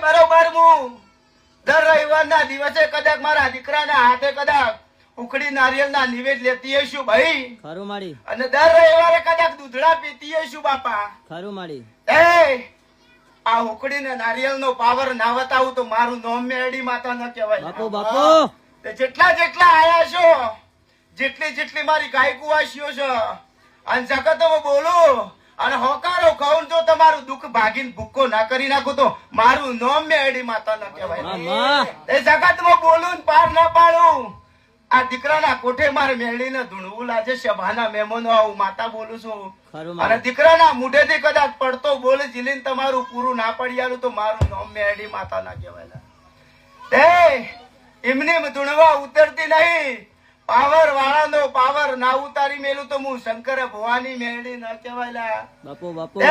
બરોબર હું દર રવિવારના દિવસે કદાચ મારા દીકરાના હાથે કદાચ ઉખડી નારિયેળના નિવેદ લેતી હશું ભાઈ ખરું માડી અને દર રવિવારે કદાચ દૂધડા પીતી હશું બાપા ખરું માડી આ ઉખડી ને નારિયેળ નો પાવર ના બતાવું તો મારું નોમ મેળી માતા ન કહેવાય બાપુ બાપુ જેટલા જેટલા આયા છો જેટલી જેટલી મારી ગાયકુવાસીઓ છે અને જગતમાં બોલું અને હોકારો ખાઉં તો તમારું દુઃખ ભાગીને ભૂક્કો ના કરી નાખું તો મારું નોમ મેળી માતા ન કહેવાય એ જગતમાં બોલું પાર ના પાડું આ દીકરાના કોઠે મારે મેળીને ધૂણવું લાગે સભાના મહેમાનો આવું માતા બોલું છું અને દીકરાના મુઢેથી કદાચ પડતો બોલ જીલીને તમારું પૂરું ના પડી તો મારું નોમ મેળી માતા ના કહેવાય એમની ધૂણવા ઉતરતી નહીં પાવર વાળાનો પાવર ના ઉતારી મેલું તો હું શંકર ભવાની મેળી ના કહેવાય બાપુ બાપુ